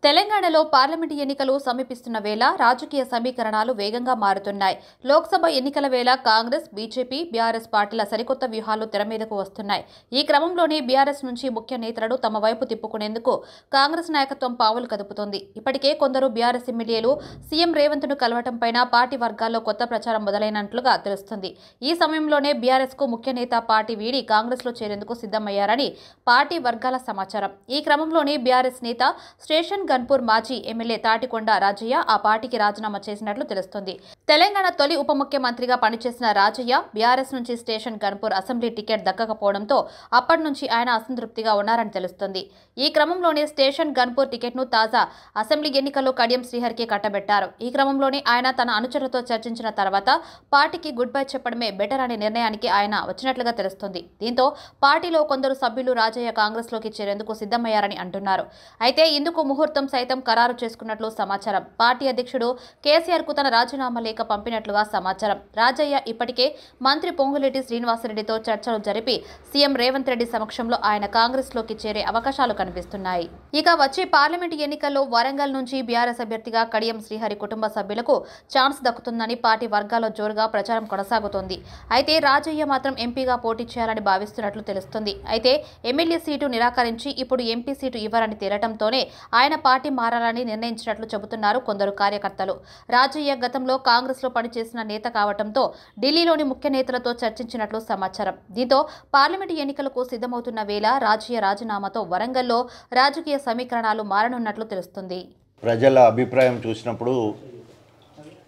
తెలంగాణలో పార్లమెంటు ఎన్నికలు సమీపిస్తున్న వేళ రాజకీయ సమీకరణాలు వేగంగా మారుతున్నాయి. లోక్సభ ఎన్నికల వేళ కాంగ్రెస్, బీజేపీ, బీఆర్ఎస్ పార్టీల సరికొత్త వ్యూహాలు తెరమీదకు వస్తున్నాయి. ఈ క్రమంలోనే బీఆర్ఎస్ నుంచి ముఖ్య నేతలను తమ వైపు తిప్పుకునేందుకు కాంగ్రెస్ నాయకత్వం పావులు కదుపుతోంది. ఇప్పటికే కొందరు బీఆర్ఎస్ ఎమ్మెల్యేలు సీఎం రేవంత్ను కలవటంపై పార్టీ వర్గాల్లో కొత్త ప్రచారం మొదలైనట్లుగా తెలుస్తుంది. ఈ సమయంలోనే బీఆర్ఎస్కు ముఖ్య నేత పార్టీ వీడి కాంగ్రెస్లో చేరేందుకు సిద్ధమయ్యారని పార్టీ వర్గాల సమాచారం. ఈ క్రమంలోనే బీఆర్ఎస్ నేత స్టేషన్ గన్పూర్ మాజీ ఎమ్మెల్యే తాటికొండ రాజయ్య ఆ పార్టీకి రాజీనామా చేసినట్లు తెలుస్తోంది. తెలంగాణ తొలి ఉప ముఖ్యమంత్రిగా పనిచేసిన రాజయ్య బీఆర్ఎస్ నుంచి స్టేషన్ గన్పూర్ అసెంబ్లీ టికెట్ దక్కకపోవడంతో అప్పటి నుంచి ఆయన అసంతృప్తిగా ఉన్నారని తెలుస్తోంది. ఈ క్రమంలోనే స్టేషన్ గన్పూర్ టికెట్ను తాజా అసెంబ్లీ ఎన్నికల్లో కడియం శ్రీహరికి కట్టబెట్టారు. ఈ క్రమంలోనే ఆయన తన అనుచరులతో చర్చించిన తర్వాత పార్టీకి గుడ్ బై చెప్పడమే బెటర్ అనే నిర్ణయానికి ఆయన వచ్చినట్లుగా తెలుస్తోంది. దీంతో పార్టీలో కొందరు సభ్యులు రాజయ్య కాంగ్రెస్లోకి చేరేందుకు సిద్ధమయ్యారని అంటున్నారు. అయితే ఇందుకు ముహూర్తం సైతం ఖరారు చేసుకున్నట్లు సమాచారం. పార్టీ అధ్యక్షుడు కేసీఆర్ కు తన రాజీనామా లేఖ పంపినట్లుగా సమాచారం. రాజయ్య ఇప్పటికే మంత్రి పొంగులేటి శ్రీనివాసరెడ్డితో చర్చలు జరిపి సీఎం రేవంత్ రెడ్డి సమక్షంలో ఆయన కాంగ్రెస్ లోకి చేరే అవకాశాలు కనిపిస్తున్నాయి. ఇక వచ్చే పార్లమెంటు ఎన్నికల్లో వరంగల్ నుంచి బీఆర్ఎస్ అభ్యర్థిగా కడియం శ్రీహరి కుటుంబ సభ్యులకు ఛాన్స్ దక్కుతుందని పార్టీ వర్గాల్లో జోరుగా ప్రచారం కొనసాగుతోంది. అయితే రాజయ్య మాత్రం ఎంపీగా పోటీ చేయాలని భావిస్తున్నట్లు తెలుస్తుంది. అయితే ఎమ్మెల్యే సీటు నిరాకరించి ఇప్పుడు ఎంపీ సీటు ఇవ్వరని తేలటంతోనే ఆయన పార్టీ మారాలని నిర్ణయించినట్లు చెబుతున్నారు కొందరు కార్యకర్తలు. రాజయ్య గతంలో కాంగ్రెస్ లో పనిచేసిన నేత కావడంతో ఢిల్లీలోని ముఖ్య నేతలతో చర్చించినట్లు సమాచారం. దీంతో పార్లమెంటు ఎన్నికలకు సిద్ధమవుతున్న వేళ రాజయ్య రాజీనామాతో వరంగల్లో రాజకీయ సమీకరణాలు మారనున్నట్లు తెలుస్తుంది. ప్రజల అభిప్రాయం చూసినప్పుడు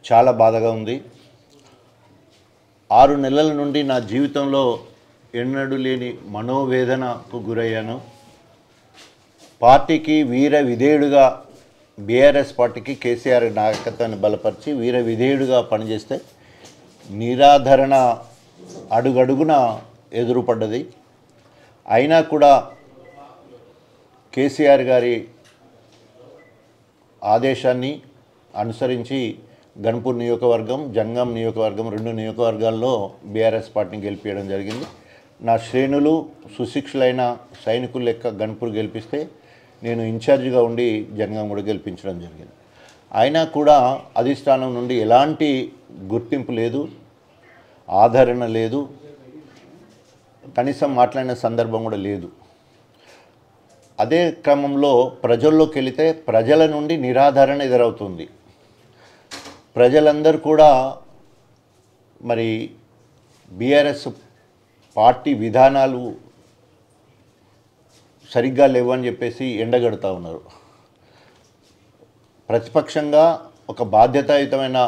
చాలా బాధగా ఉంది. 6 నెలల నుండి నా జీవితంలో ఎన్నడూ లేని మనోవేదనకు గురయ్యాను. పార్టీకి వీర విధేయుడుగా బీఆర్ఎస్ పార్టీకి కేసీఆర్ నాయకత్వాన్ని బలపరిచి వీర విధేయుడుగా పనిచేస్తే నిరాధరణ అడుగడుగున ఎదురుపడ్డది. అయినా కూడా కేసీఆర్ గారి ఆదేశాన్ని అనుసరించి గన్పూర్ నియోజకవర్గం, జంగం నియోజకవర్గం 2 నియోజకవర్గాల్లో బీఆర్ఎస్ పార్టీని గెలిపించడం జరిగింది. నా శ్రేణులు సుశిక్షులైన సైనికులు లెక్క గన్పూర్ గెలిపిస్తే నేను ఇన్ఛార్జిగా ఉండి జంగం కూడా గెలిపించడం జరిగింది. అయినా కూడా అధిష్టానం నుండి ఎలాంటి గుర్తింపు లేదు, ఆదరణ లేదు, కనీసం మాట్లాడిన సందర్భం కూడా లేదు. అదే క్రమంలో ప్రజల్లోకి వెళితే ప్రజల నుండి నిరాదరణ ఎదురవుతుంది. ప్రజలందరూ కూడా మరి బీఆర్ఎస్ పార్టీ విధానాలు సరిగ్గా లేవని చెప్పేసి ఎండగడుతూ ఉన్నారు. ప్రతిపక్షంగా ఒక బాధ్యతాయుతమైన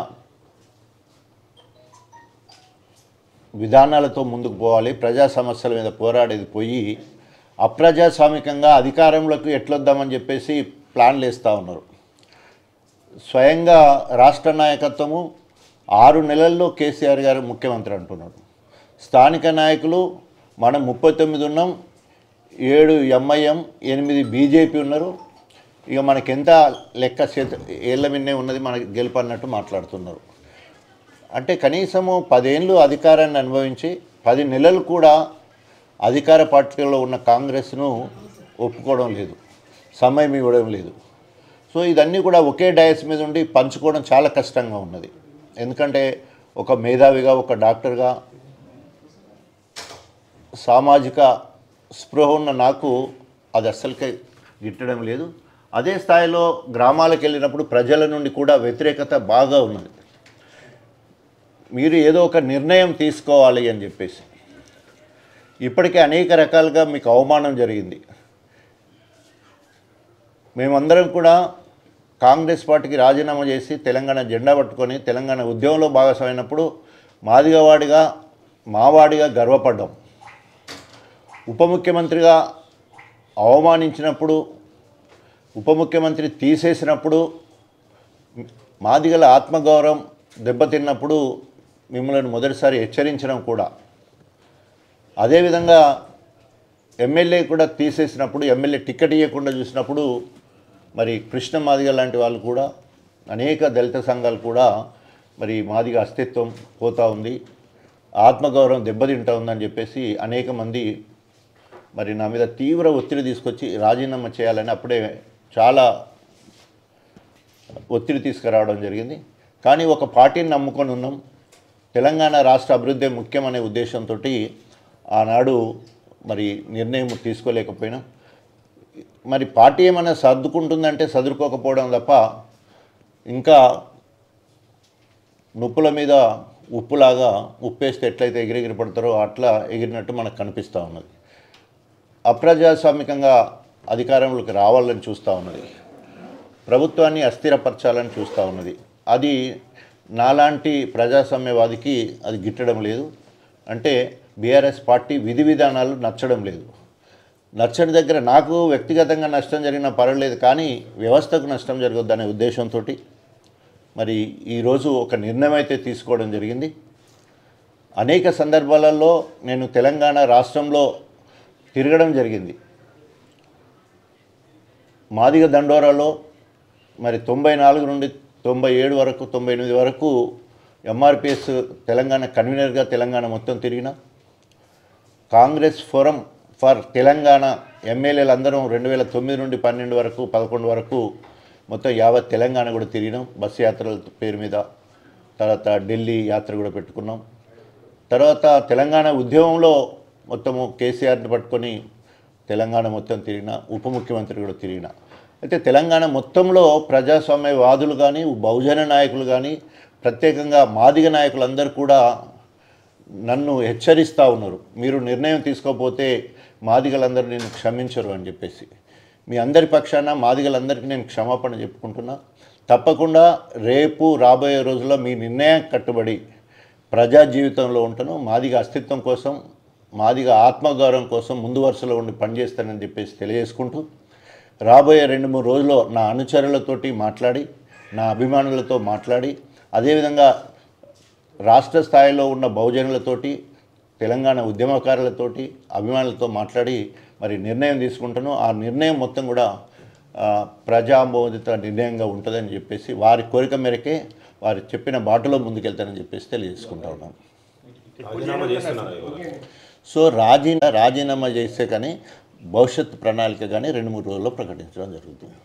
విధానాలతో ముందుకు పోవాలి, ప్రజా సమస్యల మీద పోరాడేది పోయి అప్రజాస్వామికంగా అధికారంలోకి ఎట్లొద్దామని చెప్పేసి ప్లాన్లు వేస్తూ ఉన్నారు. స్వయంగా రాష్ట్ర నాయకత్వము 6 నెలల్లో కేసీఆర్ గారు ముఖ్యమంత్రి అంటున్నాడు. స్థానిక నాయకులు మనం 39 ఉన్నాం, 7 ఎంఐఎం, 8 బీజేపీ ఉన్నారు. ఇక మనకెంత లెక్క ఏళ్ళ మిన్నే ఉన్నది మనకి గెలుపు అన్నట్టు మాట్లాడుతున్నారు. అంటే కనీసము 10 ఏళ్ళు అధికారాన్ని అనుభవించి 10 నెలలు కూడా అధికార పార్టీలో ఉన్న కాంగ్రెస్ను ఒప్పుకోవడం లేదు, సమయం ఇవ్వడం లేదు. సో ఇదన్నీ కూడా ఒకే డయాస్ మీద ఉండి పంచుకోవడం చాలా కష్టంగా ఉన్నది. ఎందుకంటే ఒక మేధావిగా, ఒక డాక్టర్గా, సామాజిక స్పృహ ఉన్న నాకు అది అస్సలకే గిట్టడం లేదు. అదే స్థాయిలో గ్రామాలకు వెళ్ళినప్పుడు ప్రజల నుండి కూడా వ్యతిరేకత బాగా ఉన్నది. మీరు ఏదో ఒక నిర్ణయం తీసుకోవాలి అని చెప్పేసి ఇప్పటికే అనేక రకాలుగా మీకు అవమానం జరిగింది. మేమందరం కూడా కాంగ్రెస్ పార్టీకి రాజీనామా చేసి తెలంగాణ జెండా పట్టుకొని తెలంగాణ ఉద్యమంలో భాగస్వామైనప్పుడు మావాడిగా గర్వపడ్డాం. ఉప ముఖ్యమంత్రిగా అవమానించినప్పుడు, ఉప ముఖ్యమంత్రి తీసేసినప్పుడు, మాదిగల ఆత్మగౌరవం దెబ్బతిన్నప్పుడు మిమ్మల్ని మొదటిసారి హెచ్చరించడం కూడా, అదేవిధంగా ఎమ్మెల్యే కూడా తీసేసినప్పుడు, ఎమ్మెల్యే టికెట్ ఇవ్వకుండా చూసినప్పుడు మరి కృష్ణ మాదిగ లాంటి వాళ్ళు కూడా, అనేక దళిత సంఘాలు కూడా మరి మాదిగ అస్తిత్వం పోతూ ఉంది, ఆత్మగౌరవం దెబ్బతింటా ఉందని చెప్పేసి అనేక మంది మరి నా మీద తీవ్ర ఒత్తిడి తీసుకొచ్చి రాజీనామా చేయాలని అప్పుడే చాలా ఒత్తిడి తీసుకురావడం జరిగింది. కానీ ఒక పార్టీని నమ్ముకొని ఉన్నాం. తెలంగాణ రాష్ట్ర అభివృద్ధి ముఖ్యమనే ఉద్దేశంతో ఆనాడు మరి నిర్ణయం తీసుకోలేకపోయినా, మరి పార్టీ ఏమైనా సర్దుకుంటుందంటే సర్దుకోకపోవడం తప్ప ఇంకా నొప్పుల మీద ఉప్పులాగా ఉప్పేస్తే ఎట్లయితే ఎగిరెగిరి పడతారో అట్లా ఎగిరినట్టు మనకు కనిపిస్తూ ఉన్నది. అప్రజాస్వామికంగా అధికారంలోకి రావాలని చూస్తూ ఉన్నది, ప్రభుత్వాన్ని అస్థిరపరచాలని చూస్తూ ఉన్నది. అది నాలాంటి ప్రజాస్వామ్యవాదికి అది గిట్టడం లేదు. అంటే బీఆర్ఎస్ పార్టీ విధి విధానాలు నచ్చడం లేదు. నచ్చని దగ్గర నాకు వ్యక్తిగతంగా నష్టం జరిగినా పర్వాలేదు, కానీ వ్యవస్థకు నష్టం జరగొద్దనే ఉద్దేశంతో మరి ఈరోజు ఒక నిర్ణయం అయితే తీసుకోవడం జరిగింది. అనేక సందర్భాలలో నేను తెలంగాణ రాష్ట్రంలో తిరగడం జరిగింది. మాదిగ దండోరాలో మరి 94 నుండి 97 వరకు 98 వరకు ఎంఆర్పిఎస్ తెలంగాణ కన్వీనర్గా తెలంగాణ మొత్తం తిరిగిన. కాంగ్రెస్ ఫోరం ఫర్ తెలంగాణ ఎమ్మెల్యేలు అందరం 2009 నుండి 12 వరకు 11 వరకు మొత్తం యావత్ తెలంగాణ కూడా తిరిగినాం బస్సు యాత్రల పేరు మీద. తర్వాత ఢిల్లీ యాత్ర కూడా పెట్టుకున్నాం. తర్వాత తెలంగాణ ఉద్యమంలో మొత్తము కేసీఆర్ని పట్టుకొని తెలంగాణ మొత్తం తిరిగిన, ఉప ముఖ్యమంత్రి కూడా తిరిగిన. అయితే తెలంగాణ మొత్తంలో ప్రజాస్వామ్యవాదులు కానీ, బహుజన నాయకులు కానీ, ప్రత్యేకంగా మాదిగ నాయకులందరూ కూడా నన్ను హెచ్చరిస్తూ ఉన్నారు, మీరు నిర్ణయం తీసుకోకపోతే మాదిగలందరూ నేను క్షమించరు అని చెప్పేసి. మీ అందరి పక్షాన మాదిగలందరికీ నేను క్షమాపణ చెప్పుకుంటున్నా. తప్పకుండా రేపు రాబోయే రోజుల్లో మీ నిర్ణయం కట్టుబడి ప్రజా జీవితంలో ఉంటాను. మాదిగ అస్తిత్వం కోసం, మాదిగ ఆత్మగౌరవం కోసం ముందు వరుసలో ఉండి పనిచేస్తానని చెప్పేసి తెలియజేసుకుంటూ, రాబోయే 2-3 రోజుల్లో నా అనుచరులతోటి మాట్లాడి, నా అభిమానులతో మాట్లాడి, అదేవిధంగా రాష్ట్ర స్థాయిలో ఉన్న బహుజనులతోటి, తెలంగాణ ఉద్యమకారులతోటి, అభిమానులతో మాట్లాడి మరి నిర్ణయం తీసుకుంటాను. ఆ నిర్ణయం మొత్తం కూడా ప్రజామోదిత నిర్ణయంగా ఉంటుందని చెప్పేసి, వారి కోరిక మేరకే వారు చెప్పిన బాటలో ముందుకెళ్తానని చెప్పేసి తెలియజేసుకుంటా ఉన్నాను. సో రాజీనామా చేస్తే కానీ భవిష్యత్ ప్రణాళిక కానీ 2-3 రోజుల్లో ప్రకటించడం జరుగుతుంది.